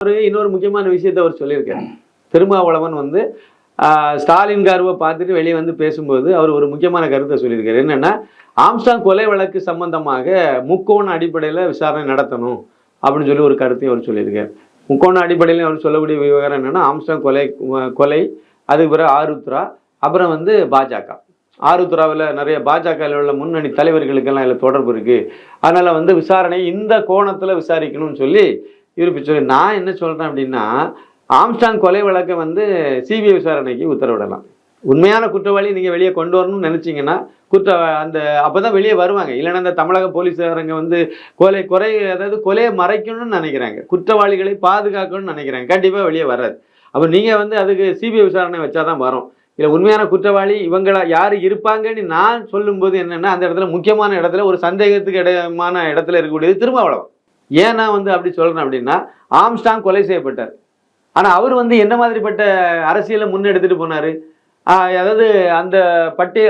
இன்னொரு முக்கியமான விஷயத்தை அவர் சொல்லியிருக்காரு. திருமாவளவன் வந்து ஸ்டாலின் கார்வை பார்த்துட்டு வெளியே வந்து பேசும்போது அவர் ஒரு முக்கியமான கருத்தை சொல்லியிருக்காரு. என்னன்னா, ஆம்ஸ்டாங் கொலை வழக்கு சம்பந்தமாக முக்கோண அடிப்படையில் விசாரணை நடத்தணும் அப்படின்னு சொல்லி ஒரு கருத்தையும் அவர் சொல்லியிருக்காரு. முக்கோண அடிப்படையில் அவர் சொல்லக்கூடிய விவகாரம் என்னன்னா, ஆம்ஸ்டாங் கொலை அதுக்கு பிறகு ஆருத்ரா, அப்புறம் வந்து பாஜக. ஆருத்ராவில் நிறைய பாஜகவில் உள்ள முன்னணி தலைவர்களுக்கெல்லாம் இதில் தொடர்பு இருக்குது. அதனால் வந்து விசாரணை இந்த கோணத்தில் விசாரிக்கணும்னு சொல்லி இருப்பி சொல்லி, நான் என்ன சொல்கிறேன் அப்படின்னா, ஆம்ஸ்டாங் கொலை வழக்கை வந்து சிபிஐ விசாரணைக்கு உத்தரவிடலாம். உண்மையான குற்றவாளி நீங்கள் வெளியே கொண்டு வரணும்னு நினச்சிங்கன்னா அப்போ தான் வெளியே வருவாங்க. இல்லைன்னா இந்த தமிழக போலீஸாரங்க வந்து கொலையை மறைக்கணும்னு நினைக்கிறாங்க, குற்றவாளிகளை பாதுகாக்கணும்னு நினைக்கிறாங்க. கண்டிப்பாக வெளியே வராது. அப்போ நீங்கள் வந்து அதுக்கு சிபிஐ விசாரணை வச்சா தான் வரும். இல்லை உண்மையான குற்றவாளி இவங்களா யார் இருப்பாங்கன்னு நான் சொல்லும்போது என்னென்னா, அந்த இடத்துல முக்கியமான இடத்துல ஒரு சந்தேகத்துக்கு இடமான இடத்துல இருக்கக்கூடியது திருமாவளவன். ஏன் நான் வந்து அப்படி சொல்கிறேன் அப்படின்னா, ஆம்ஸ்டாங் கொலை செய்யப்பட்டார். ஆனால் அவர் வந்து என்ன மாதிரிப்பட்ட அரசியலை முன்னெடுத்துட்டு போனார்? அதாவது அந்த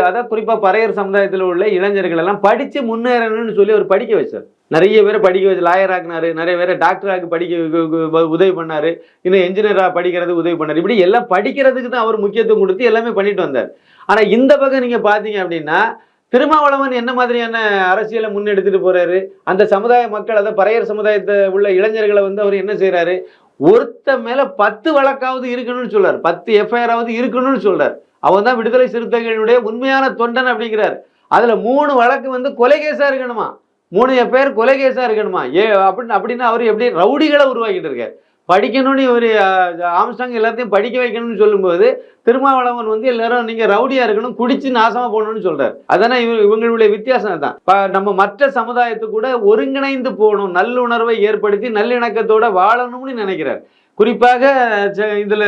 அதாவது குறிப்பாக பறையர் சமுதாயத்தில் உள்ள இளைஞர்கள் எல்லாம் படித்து முன்னேறணும்னு சொல்லி அவர் படிக்க வச்சார். நிறைய பேரை படிக்க வச்சு லாயர் ஆக்குனாரு, நிறைய பேரை டாக்டராக படிக்க உதவி பண்ணார், இன்னும் என்ஜினியராக படிக்கிறது உதவி பண்ணார். இப்படி எல்லாம் படிக்கிறதுக்கு தான் அவர் முக்கியத்துவம் கொடுத்து எல்லாமே பண்ணிட்டு வந்தார். ஆனால் இந்த பக்கம் நீங்கள் பார்த்தீங்க அப்படின்னா, திருமாவளவன் என்ன மாதிரியான அரசியலை முன்னெடுத்துட்டு போறாரு? அந்த சமுதாய மக்கள், அதை பறையர் சமுதாயத்தை உள்ள இளைஞர்களை வந்து அவர் என்ன செய்யறாரு? ஒருத்த மேல 10 வழக்காவது இருக்கணும்னு சொல்றாரு, 10 எஃப்ஐஆராவது இருக்கணும்னு சொல்றாரு. அவன் தான் விடுதலை சிறுத்தைகளுடைய உண்மையான தொண்டன் அப்படிங்கிறார். அதுல 3 வழக்கு வந்து கொலை கேஸா இருக்கணுமா, 3 எஃப்ஐஆர் கொலை கேஸா இருக்கணுமா? அப்படின்னா அவர் எப்படி ரவுடிகளை உருவாக்கிட்டு இருக்காரு? படிக்கணும்னு இவர் ஆம்ஸ்டாங் எல்லாத்தையும் படிக்க வைக்கணும்னு சொல்லும்போது, திருமாவளவன் வந்து எல்லாரும் நீங்க ரவுடியா இருக்கணும், குடிச்சு நாசமா போகணும்னு சொல்றாரு. அதானே இவங்களுடைய வித்தியாசம் தான். நம்ம மற்ற சமுதாயத்துக்கு கூட ஒருங்கிணைந்து போகணும், நல்லுணர்வை ஏற்படுத்தி நல்லிணக்கத்தோட வாழணும்னு நினைக்கிறார். குறிப்பாக இதுல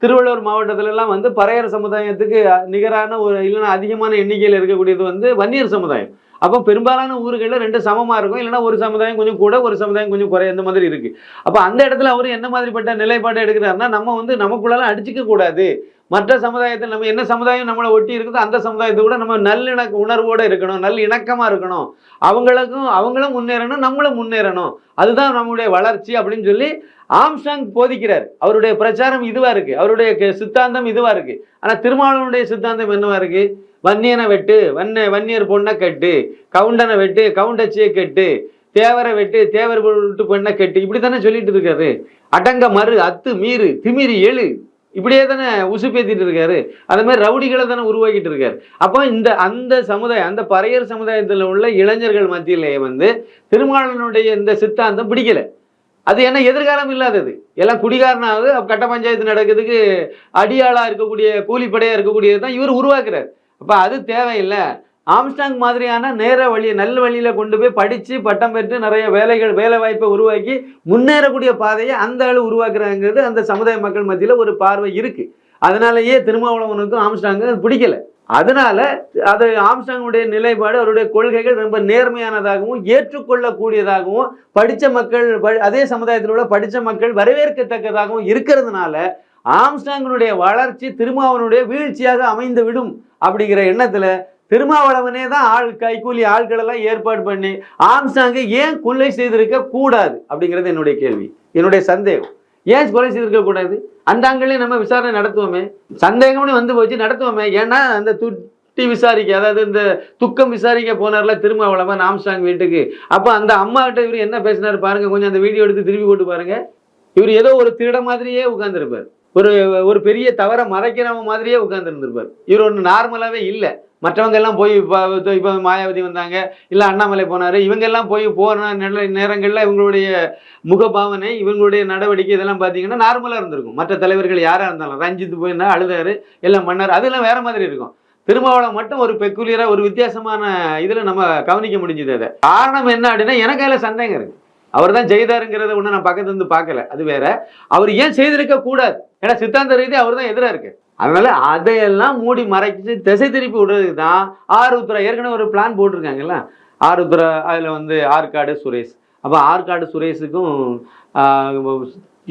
திருவள்ளூர் மாவட்டத்துல எல்லாம் வந்து பறையர் சமுதாயத்துக்கு நிகரான ஒரு இல்லைன்னா அதிகமான எண்ணிக்கையில் இருக்கக்கூடியது வந்து வன்னியர் சமுதாயம். அப்போ பெரும்பாலான ஊர்களில் 2 சமமாக இருக்கும், இல்லைன்னா ஒரு சமுதாயம் கொஞ்சம் கூட ஒரு சமுதாயம் கொஞ்சம் குறைய, இந்த மாதிரி இருக்குது. அப்போ அந்த இடத்துல அவர் என்ன மாதிரிப்பட்ட நிலைப்பாட்டை எடுக்கிறாருன்னா, நம்ம வந்து நமக்குள்ளெல்லாம் அடிச்சிக்க கூடாது, மற்ற சமுதாயத்தில் நம்ம என்ன சமுதாயம் நம்மளை ஒட்டி இருக்குதோ அந்த சமுதாயத்தை கூட நம்ம நல்லிணக்க உணர்வோடு இருக்கணும், நல்ல இணக்கமாக இருக்கணும், அவங்களும் முன்னேறணும், நம்மளும் முன்னேறணும், அதுதான் நம்முடைய வளர்ச்சி அப்படின்னு சொல்லி ஆம்ஸ்டாங் போதிக்கிறார். அவருடைய பிரச்சாரம் இதுவாக இருக்குது, அவருடைய சித்தாந்தம் இதுவாக இருக்குது. ஆனால் திருமாவளவனுடைய சித்தாந்தம் என்னவா இருக்குது? வன்னியனை வெட்டு, வன்னியர் பொண்ணை கட்டு, கவுண்டனை வெட்டு, கவுண்டச்சியை கட்டு, தேவரை வெட்டு, தேவர் விட்டு பொண்ணை கட்டு, இப்படி தானே சொல்லிட்டு இருக்காரு. அடங்க மறு, அத்து மீறு, திமிரி எழு, இப்படியே தானே உசுப்பேத்திட்டு இருக்காரு. அதே மாதிரி ரவுடிகளை தானே உருவாக்கிட்டு இருக்காரு. அப்போ அந்த சமுதாயம், அந்த பறையர் சமுதாயத்தில் உள்ள இளைஞர்கள் மத்தியிலேயே வந்து திருமாவளவனுடைய இந்த சித்தாந்தம் பிடிக்கல. அது என்ன எதிர்காலம் இல்லாதது, எல்லாம் குடிகாரனாவது கட்ட பஞ்சாயத்து நடக்கிறதுக்கு அடியாளாக இருக்கக்கூடிய கூலிப்படையாக இருக்கக்கூடியது தான் இவர் உருவாக்குறாரு. அப்போ அது தேவையில்லை. ஆம்ஸ்டாங் மாதிரியான நேர வழியை நல்ல வழியில் கொண்டு போய் படித்து பட்டம் பெற்று நிறைய வேலை வாய்ப்பை உருவாக்கி முன்னேறக்கூடிய பாதையை அந்த ஆள் உருவாக்குறாங்கிறது அந்த சமுதாய மக்கள் மத்தியில் ஒரு பார்வை இருக்குது. அதனாலேயே திருமாவளவனுக்கும் ஆம்ஸ்டாங்கு பிடிக்கல. அதனால அது ஆம்ஸ்டாங்குடைய நிலைப்பாடு, அவருடைய கொள்கைகள் ரொம்ப நேர்மையானதாகவும் ஏற்றுக்கொள்ளக்கூடியதாகவும் படித்த மக்கள், அதே சமுதாயத்தில் உள்ள படித்த மக்கள் வரவேற்கத்தக்கதாகவும் இருக்கிறதுனால ஆம்ஸ்டாங்கினுடைய வளர்ச்சி திருமாவளவனுடைய வீழ்ச்சியாக அமைந்து விடும் அப்படிங்கிற எண்ணத்துல திருமாவளவனே தான் கைக்கூலி ஆட்களெல்லாம் ஏற்பாடு பண்ணி ஆம்ஸ்டாங்கை ஏன் கொலை செய்திருக்க கூடாது அப்படிங்கிறது என்னுடைய கேள்வி, என்னுடைய சந்தேகம். ஏன் கொலை செய்திருக்க கூடாது? அந்த ஆண்களே நம்ம விசாரணை நடத்துவோமே, சந்தேகம்னு வந்து போச்சு நடத்துவோமே. ஏன்னா அந்த துட்டி விசாரிக்க, அதாவது இந்த துக்கம் விசாரிக்க போனார்ல திருமாவளவன் ஆம்ஸ்டாங் வீட்டுக்கு. அப்போ அந்த அம்மா கிட்ட இவர் என்ன பேசினார் பாருங்க, கொஞ்சம் அந்த வீடியோ எடுத்து திருப்பி போட்டு பாருங்க. இவர் ஏதோ ஒரு திருட மாதிரியே உட்கார்ந்துருப்பார், ஒரு பெரிய தவறை மறைக்கிறவங்க மாதிரியே உட்கார்ந்துருந்துருப்பார். இவர் ஒன்று நார்மலாகவே இல்லை. மற்றவங்க எல்லாம் போய் இப்போ மாயாவதி வந்தாங்க, இல்லை அண்ணாமலை போனார், இவங்க எல்லாம் போன நேரங்களில் இவங்களுடைய முகபாவனை, இவங்களுடைய நடவடிக்கை இதெல்லாம் பார்த்தீங்கன்னா நார்மலாக இருந்திருக்கும். மற்ற தலைவர்கள் யாராக இருந்தாலும், ரஞ்சித் போயிருந்தா அழுதாரு, எல்லாம் பண்ணார், அதெல்லாம் வேற மாதிரி இருக்கும். திருமாவளவன் மட்டும் ஒரு பெக்குலியராக ஒரு வித்தியாசமான இதில் நம்ம கவனிக்க முடிஞ்சுது. அதை காரணம் என்ன அப்படின்னா, எனக்கு அதில் சந்தேகம் இருக்குது. அவர் தான் செய்தாருங்கிறத ஒன்று நான் பக்கத்துல இருந்து பார்க்கல, அது வேற. அவர் ஏன் செய்திருக்க கூடாது? ஏன்னா சித்தாந்த ரீதி அவர் தான் எதிராக இருக்கு. அதனால அதையெல்லாம் மூடி மறைச்சு திசை திருப்பி விடுறதுக்கு தான் ஆருத்ரா ஏற்கனவே ஒரு பிளான் போட்டிருக்காங்கல்ல. ஆருத்ரா அதில் வந்து ஆற்காடு சுரேஷ். அப்போ ஆற்காடு சுரேஷுக்கும்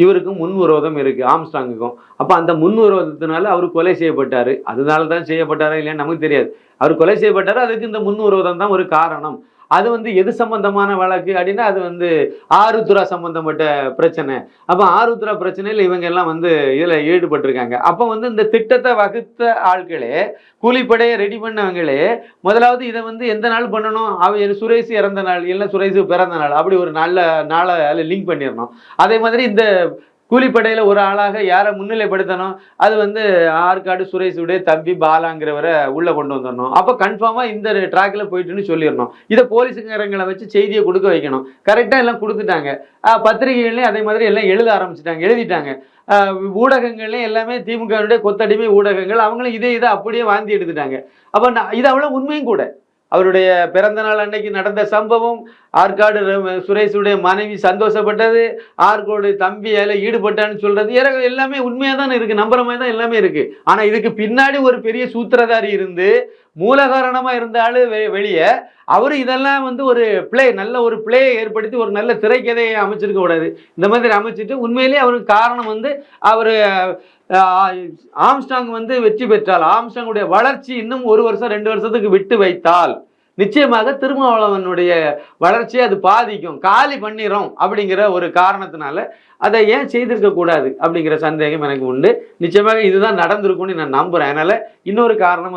இவருக்கும் முன்விரோதம் இருக்குது, ஆம்ஸ்டாங்குக்கும். அப்போ அந்த முன்விரோதத்தினால அவர் கொலை செய்யப்பட்டார். அதனால தான் செய்யப்பட்டாரா இல்லைன்னு நமக்கு தெரியாது. அவர் கொலை செய்யப்பட்டார், அதுக்கு இந்த முன்விரோதம் தான் ஒரு காரணம். அது வந்து எது சம்பந்தமான வழக்கு அப்படின்னா அது வந்து ஆருத்ரா சம்பந்தப்பட்ட பிரச்சனை. அப்போ ஆருத்ரா பிரச்சனையில் இவங்க எல்லாம் வந்து இதில் ஈடுபட்டிருக்காங்க. அப்போ வந்து இந்த திட்டத்தை வகுத்த ஆட்களே, கூலிப்படையை ரெடி பண்ணவங்களே, முதலாவது இதை வந்து எந்த நாள் பண்ணணும், சுரேஷ் இறந்த நாள் இல்லை சுரேஷ் பிறந்த நாள் அப்படி ஒரு நல்ல நாளை அதில் லிங்க் பண்ணிடணும். அதே மாதிரி இந்த கூலிப்படையில் ஒரு ஆளாக யாரை முன்னிலைப்படுத்தணும், அது வந்து ஆற்காடு சுரேஷுடைய தம்பி பாலாங்கிறவரை உள்ளே கொண்டு வந்துடணும். அப்போ கன்ஃபார்மாக இந்த ட்ராக்கில் போயிட்டுன்னு சொல்லிடணும். இதை போலீஸுக்காரங்களை வச்சு செய்தியை கொடுக்க வைக்கணும். கரெக்டாக எல்லாம் கொடுத்துட்டாங்க. பத்திரிகைகள்லையும் அதே மாதிரி எல்லாம் எழுத ஆரம்பிச்சிட்டாங்க, எழுதிட்டாங்க. ஊடகங்கள்லையும் எல்லாமே திமுகவுடைய கொத்தடிமை ஊடகங்கள் அவங்களும் இதை அப்படியே வாந்தி எடுத்துட்டாங்க. அப்போ இது அவ்வளோ உண்மையும் கூட. அவருடைய பிறந்த நாள் அன்னைக்கு நடந்த சம்பவம், ஆற்காடு சுரேஷுடைய மனைவி சந்தோஷப்பட்டது, ஆற்காடு தம்பி அதில் ஈடுபட்டான்னு சொல்றது எல்லாமே உண்மையாக தான் இருக்கு, நம்புற மாதிரி தான் எல்லாமே இருக்கு. ஆனால் இதுக்கு பின்னாடி ஒரு பெரிய சூத்திரதாரி இருந்து மூல காரணமாக இருந்தாலும் வெளியே அவரு இதெல்லாம் வந்து ஒரு நல்ல ஒரு பிளேயை ஏற்படுத்தி ஒரு நல்ல திரைக்கதையை அமைச்சிருக்க கூடாது. இந்த மாதிரி அமைச்சிட்டு உண்மையிலேயே அவருக்கு காரணம் வந்து அவர் ஆம்ஸ்டாங் வந்து வெற்றி பெற்றால், ஆம்ஸ்டாங்குடைய வளர்ச்சி இன்னும் 1 வருஷம் 2 வருஷத்துக்கு விட்டு வைத்தால் நிச்சயமாக திருமாவளவனுடைய வளர்ச்சியை அது பாதிக்கும், காலி பண்ணிரும் அப்படிங்கிற ஒரு காரணத்தினால அதை ஏன் செய்திருக்க கூடாது அப்படிங்கிற சந்தேகம் எனக்கு உண்டு. நிச்சயமாக இதுதான் நடந்திருக்கும்னு நான் நம்புறேன். அதனால இன்னொரு காரணம்